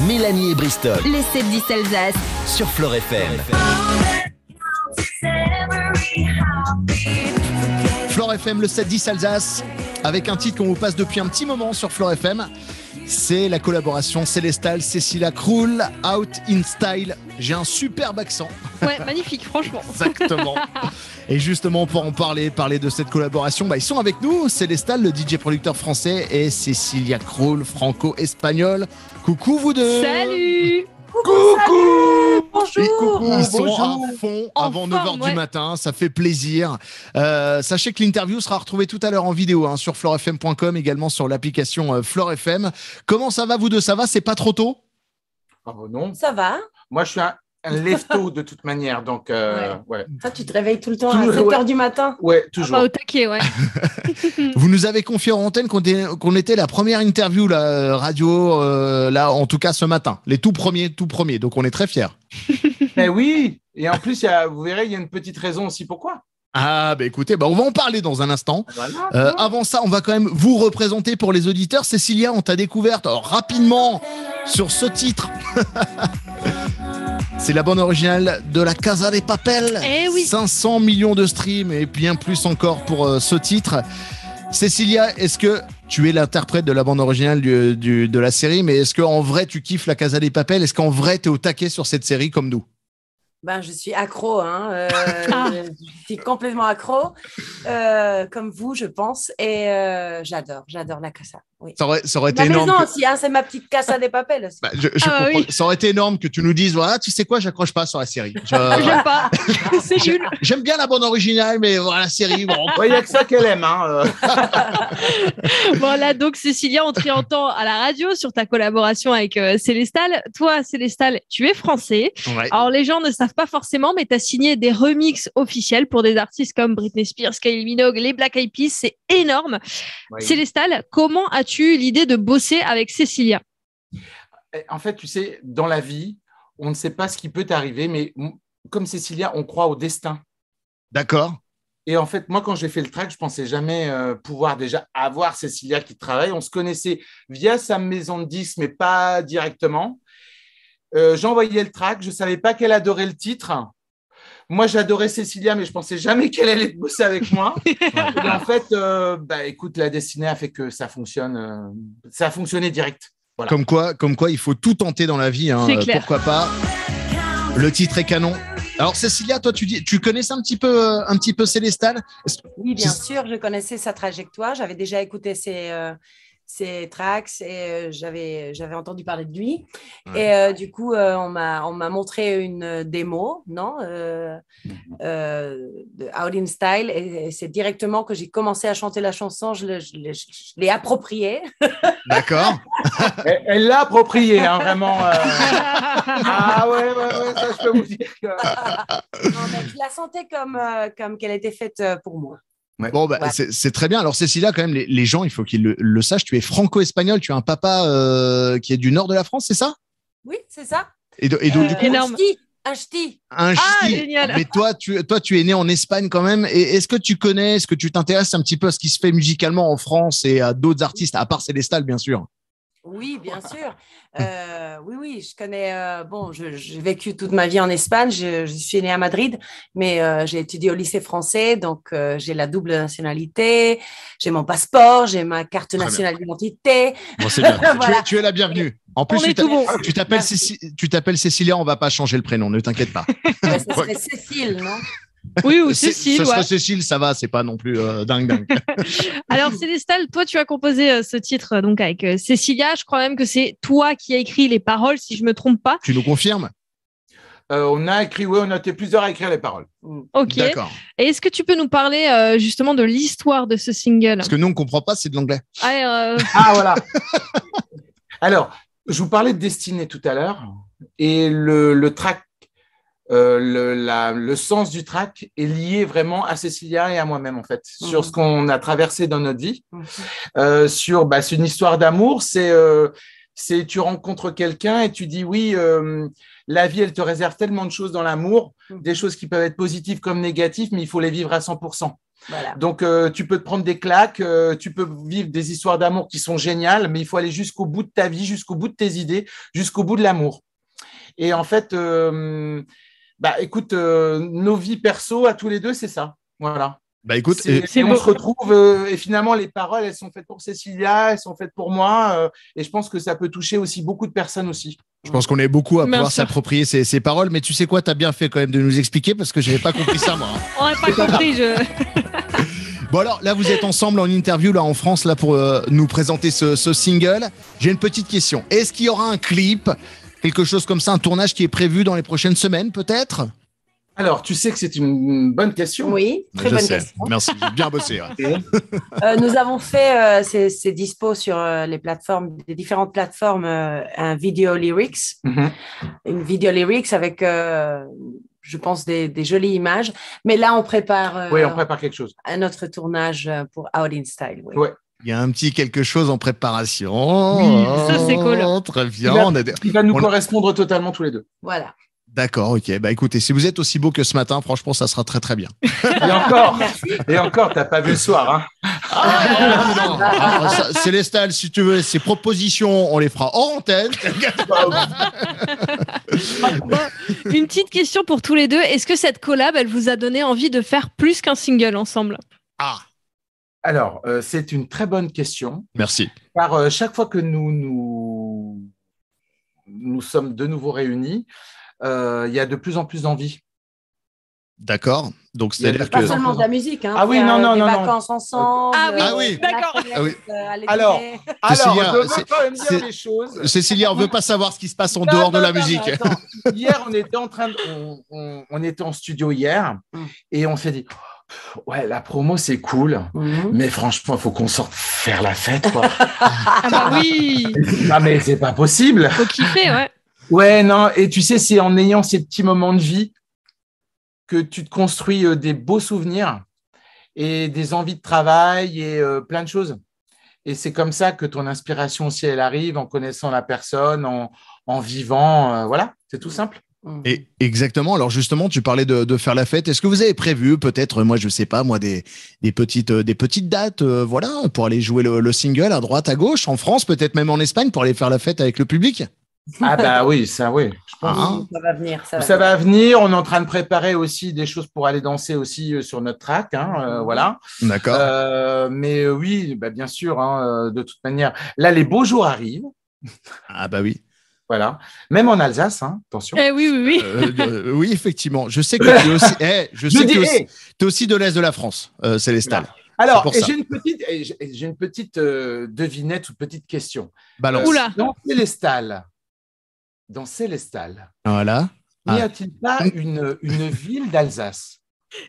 Mélanie et Bristol. Les 7-10 Alsace. Sur Flore FM. Flore FM, le 7-10 Alsace, avec un titre qu'on vous passe depuis un petit moment sur Flore FM. C'est la collaboration Célestal, Cecilia Krull, Out in Style. J'ai un superbe accent. Ouais, magnifique, franchement. Exactement. Et justement, pour en parler de cette collaboration, ils sont avec nous. Célestal, le DJ producteur français, et Cecilia Krull, franco-espagnol. Coucou vous deux. Salut. Coucou. Bonjour. Ils sont à fond avant 9h du matin, ça fait plaisir. Sachez que l'interview sera retrouvée tout à l'heure en vidéo sur florefm.com, également sur l'application Flore FM. Comment ça va vous deux? Ça va? C'est pas trop tôt? Non. Ça va. Moi, je suis un lève-tôt de toute manière, donc ouais. Toi, tu te réveilles tout le temps à 7h du matin? Ouais, toujours. Au taquet, ouais. Vous nous avez confié en antenne qu'on était la première interview radio, là, en tout cas ce matin. Les tout premiers. Donc, on est très fiers. Mais oui, et en plus, vous verrez, il y a une petite raison aussi pourquoi. Ah, écoutez, on va en parler dans un instant. Voilà. Avant ça, on va quand même vous représenter pour les auditeurs. Cécilia, on t'a découverte rapidement sur ce titre. C'est la bande originale de la Casa de Papel. Eh oui. 500 millions de streams et bien plus encore pour ce titre. Cécilia, est-ce que tu es l'interprète de la bande originale de la série, mais est-ce qu'en vrai tu kiffes la Casa de Papel? Est-ce qu'en vrai tu es au taquet sur cette série comme nous? Je suis accro, je suis complètement accro, comme vous, je pense, et j'adore la casa. Oui. Ça aurait été ma énorme. Maison aussi, c'est ma petite Casa de Papel aussi. Je comprends. Oui. Ça aurait été énorme que tu nous dises, voilà, tu sais quoi, j'accroche pas sur la série. J'aime pas. C'est nul. J'aime bien la bande originale, mais voilà, la série, bon. Il n'y a que ça qu'elle aime. Voilà, donc Cécilia, on te entend à la radio sur ta collaboration avec Célestal. Toi, Célestal, tu es français. Ouais. Alors, les gens ne savent pas forcément, mais tu as signé des remixes officiels pour des artistes comme Britney Spears, Kylie Minogue, les Black Eyed Peas. C'est énorme. Oui. Célestal, comment as-tu eu l'idée de bosser avec Cécilia? En fait, tu sais, dans la vie, on ne sait pas ce qui peut t'arriver, mais comme Cécilia, on croit au destin. D'accord. Et en fait, moi, quand j'ai fait le track, je pensais jamais pouvoir déjà avoir Cécilia qui travaille. On se connaissait via sa maison de disques, mais pas directement. J'envoyais le track, je savais pas qu'elle adorait le titre. Moi, j'adorais Cécilia, mais je pensais jamais qu'elle allait bosser avec moi. Et en fait, écoute, la destinée a fait que ça fonctionne. Ça a fonctionné direct. Voilà. Comme quoi, il faut tout tenter dans la vie. C'est clair. Pourquoi pas. Le titre est canon. Alors, Cécilia, toi, tu connaissais un petit peu Célestal? Oui, bien sûr, je connaissais sa trajectoire. J'avais déjà écouté ses tracks et j'avais entendu parler de lui. Ouais. Et du coup, on m'a montré une démo, de Out in Style, et c'est directement que j'ai commencé à chanter la chanson. Je l'ai appropriée. D'accord. Elle l'a appropriée, vraiment. Ah ouais, ça je peux vous dire que... Non, mais je la sentais comme qu'elle était faite pour moi. Ouais. Bon, c'est très bien. Alors, Cécilia, quand même, les gens, il faut qu'ils le sachent. Tu es franco-espagnol. Tu as un papa qui est du nord de la France, c'est ça? Oui, c'est ça. Et donc, du coup, énorme. Un ch'ti. Génial. Mais toi, tu es né en Espagne quand même. Et est-ce que tu t'intéresses un petit peu à ce qui se fait musicalement en France et à d'autres artistes, à part Célestal, bien sûr? Oui, bien sûr. Oui, je connais. J'ai vécu toute ma vie en Espagne. Je suis née à Madrid, mais j'ai étudié au lycée français, donc j'ai la double nationalité. J'ai mon passeport, j'ai ma carte nationale d'identité. Bon, c'est bien. Voilà. Tu es la bienvenue. En plus, tu t'appelles Cécilia. On va pas changer le prénom. Ne t'inquiète pas. Ça serait Cécile, non? Oui, ou Cécile. Ce serait Cécile, ça va, c'est pas non plus dingue. Alors, Célestal, toi, tu as composé ce titre donc avec Cécilia. Je crois même que c'est toi qui as écrit les paroles, si je me trompe pas. Tu nous confirmes? On a été plusieurs à écrire les paroles. Ok. D'accord. Et est-ce que tu peux nous parler justement de l'histoire de ce single? Parce que nous, on comprend pas, c'est de l'anglais. Ah, voilà. Alors, je vous parlais de Destinée tout à l'heure, et le track. Le sens du track est lié vraiment à Cécilia et à moi-même en fait, sur ce qu'on a traversé dans notre vie, c'est une histoire d'amour, c'est tu rencontres quelqu'un et tu dis oui, la vie elle te réserve tellement de choses dans l'amour, des choses qui peuvent être positives comme négatives, mais il faut les vivre à 100%. Voilà. Donc, tu peux te prendre des claques, tu peux vivre des histoires d'amour qui sont géniales, mais il faut aller jusqu'au bout de ta vie, jusqu'au bout de tes idées, jusqu'au bout de l'amour. Et en fait, écoute, nos vies perso à tous les deux, c'est ça. Voilà. Bah écoute, Et on se retrouve et finalement les paroles elles sont faites pour Cécilia, elles sont faites pour moi et je pense que ça peut toucher aussi beaucoup de personnes aussi. je pense qu'on est beaucoup à pouvoir s'approprier ces paroles, mais tu sais quoi, t'as bien fait quand même de nous expliquer parce que j'avais pas compris ça moi. On n'a pas compris. Bon alors là vous êtes ensemble en interview là en France là pour nous présenter ce single. J'ai une petite question. Est-ce qu'il y aura un clip, quelque chose comme ça, un tournage qui est prévu dans les prochaines semaines peut-être? Alors, tu sais que c'est une bonne question. Oui, très bonne question. Merci, j'ai bien bossé. Ouais. Nous avons fait, c'est dispo sur les différentes plateformes, un vidéo lyrics, une vidéo lyrics avec, je pense, des jolies images. Mais là, on prépare. Oui, on prépare quelque chose. Un autre tournage pour Out in Style. Oui. Ouais. Il y a un petit quelque chose en préparation. Oui, ça c'est cool. Très bien. Il va nous correspondre totalement tous les deux. Voilà. D'accord, ok. Bah écoutez, si vous êtes aussi beau que ce matin, franchement, ça sera très très bien. Et encore, t'as pas vu le soir, hein. Célestal, si tu veux, ces propositions, on les fera hors antenne. Une petite question pour tous les deux. Est-ce que cette collab, elle vous a donné envie de faire plus qu'un single ensemble? Alors, c'est une très bonne question. Merci. Car chaque fois que nous sommes de nouveau réunis, il y a de plus en plus d'envie. D'accord. Donc, c'est-à-dire pas seulement de la musique, hein. Ah oui, non. Vacances ensemble. Ah oui. D'accord. Alors, Cécilia, je veux quand même dire les choses. Cécilia, on veut pas savoir ce qui se passe en dehors de la musique. Hier, on était en studio hier et on s'est dit. Ouais, la promo c'est cool, mais franchement, il faut qu'on sorte faire la fête, quoi. Ah bah oui. Ah mais c'est pas possible. Faut kiffer, ouais. Ouais, non. Et tu sais, c'est en ayant ces petits moments de vie que tu te construis des beaux souvenirs et des envies de travail et plein de choses. Et c'est comme ça que ton inspiration aussi elle arrive en connaissant la personne, en vivant. Voilà, c'est tout simple. Et exactement. Alors justement, tu parlais de faire la fête. Est-ce que vous avez prévu peut-être, moi je sais pas, moi des petites dates, voilà, pour aller jouer le single à droite, à gauche, en France, peut-être même en Espagne, pour aller faire la fête avec le public? Ah bah oui, ça oui. Je pense. Ça va venir. Ça va venir. On est en train de préparer aussi des choses pour aller danser aussi sur notre track, voilà. D'accord. Mais oui, bah bien sûr, de toute manière. Là, les beaux jours arrivent. Ah bah oui. Voilà, même en Alsace, attention. Oui. Oui, effectivement. Je sais que tu es aussi, t'es aussi de l'Est de la France, Célestal. Alors, j'ai une petite devinette ou petite question. Balance. Dans Célestal, voilà. N'y a-t-il pas une ville d'Alsace?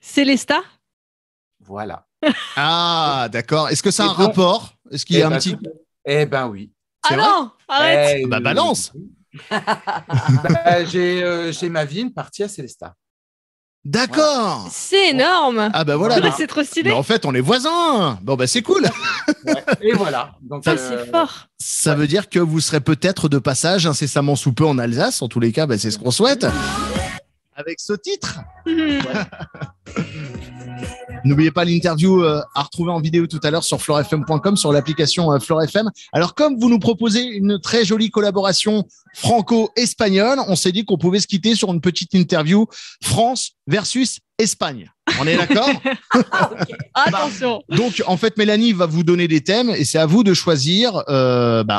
Célesta? Voilà. Ah, d'accord. Est-ce que ça a un rapport? Est-ce qu'il y a un petit... Eh ben oui. Ah non, arrête. Bah balance. J'ai ma vie, une partie à Célestat. D'accord. Voilà. C'est énorme. Ah bah voilà. C'est trop stylé. Mais en fait, on est voisins. Bon bah c'est cool. Ouais. Et voilà. Donc c'est fort. Ça veut dire que vous serez peut-être de passage incessamment sous peu en Alsace. En tous les cas, bah, c'est ce qu'on souhaite. Avec ce titre. N'oubliez pas l'interview à retrouver en vidéo tout à l'heure sur florefm.com, sur l'application Flore FM. Alors, comme vous nous proposez une très jolie collaboration franco-espagnole, on s'est dit qu'on pouvait se quitter sur une petite interview France versus Espagne. On est d'accord? Okay. Attention. Donc, en fait, Mélanie va vous donner des thèmes et c'est à vous de choisir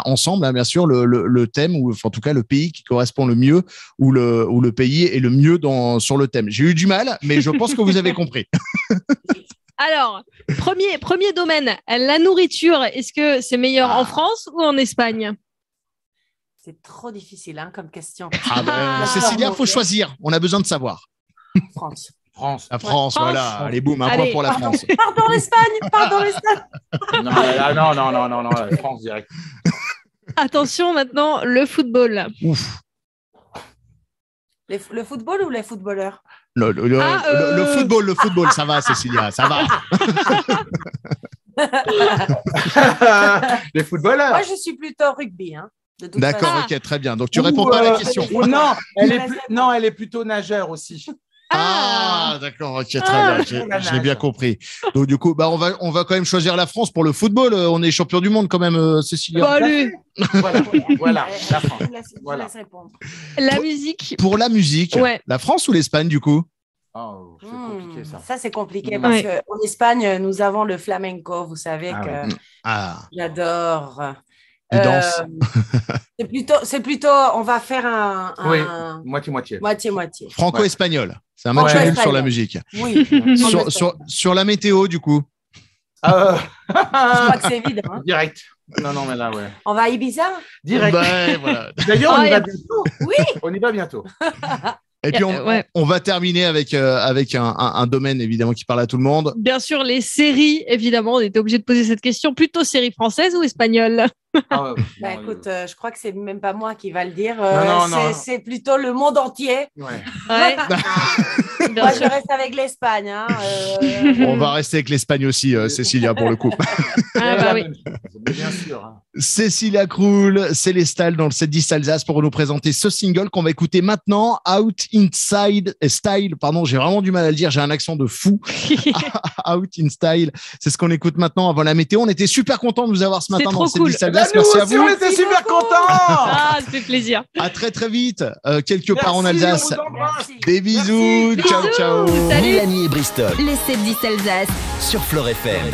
ensemble, bien sûr, le thème ou en tout cas le pays qui correspond le mieux ou le pays est le mieux sur le thème. J'ai eu du mal, mais je pense que vous avez compris. Alors, premier domaine, la nourriture, est-ce que c'est meilleur en France ou en Espagne? C'est trop difficile comme question. Cécilia, il faut choisir. On a besoin de savoir. France. La France, voilà. Allez, boum, un point pour la France. Pardon l'Espagne. Non, la France direct. Attention maintenant, le football. Ouf. Le football ou les footballeurs? Le football, ça va, Cécilia, ça va. Les footballeurs. Moi, je suis plutôt rugby. D'accord, ok, très bien. Donc, tu réponds pas à la question. Non, elle est plutôt nageur aussi. Ah, d'accord, ok, très bien, j'ai bien compris. Donc du coup, on va quand même choisir la France pour le football. On est champion du monde quand même, Cécilia. Bah, allez. Voilà, la France. Je laisse répondre. La musique. Pour la musique, Ouais. la France ou l'Espagne du coup? Oh, c'est compliqué ça. Ça, c'est compliqué parce qu'en Espagne, nous avons le flamenco. Vous savez que j'adore. Tu danses. C'est plutôt, on va faire un moitié-moitié. Moitié-moitié. Franco-espagnol. C'est un match nul sur la musique. Oui. sur la météo du coup. Je crois que c'est évident. Direct. Non, mais là, ouais. On va à Ibiza? Direct. Voilà. D'ailleurs, on y va bientôt. Oui. On y va bientôt. Et puis on va terminer avec un domaine évidemment qui parle à tout le monde. Bien sûr, les séries, évidemment, on était obligé de poser cette question. Plutôt séries françaises ou espagnoles? Écoute, je crois que c'est même pas moi qui va le dire. Non. C'est plutôt le monde entier. Ouais. Moi, je reste avec l'Espagne. On va rester avec l'Espagne aussi, Cécilia, pour le coup. Oui. Bien sûr. Cécilia Krull, Célestal dans le 7-10 Alsace pour nous présenter ce single qu'on va écouter maintenant, Out Inside Style. Pardon, j'ai vraiment du mal à le dire, j'ai un accent de fou. Out in Style, c'est ce qu'on écoute maintenant avant la météo. On était super contents de vous avoir ce matin dans le 7-10 Alsace. Merci à vous. On était super contents. Ça fait plaisir. À très très vite, quelque part en Alsace. Des bisous, Merci. ciao. Salut. Mélanie et Bristol Le 7-10 Alsace. sur Flore FM.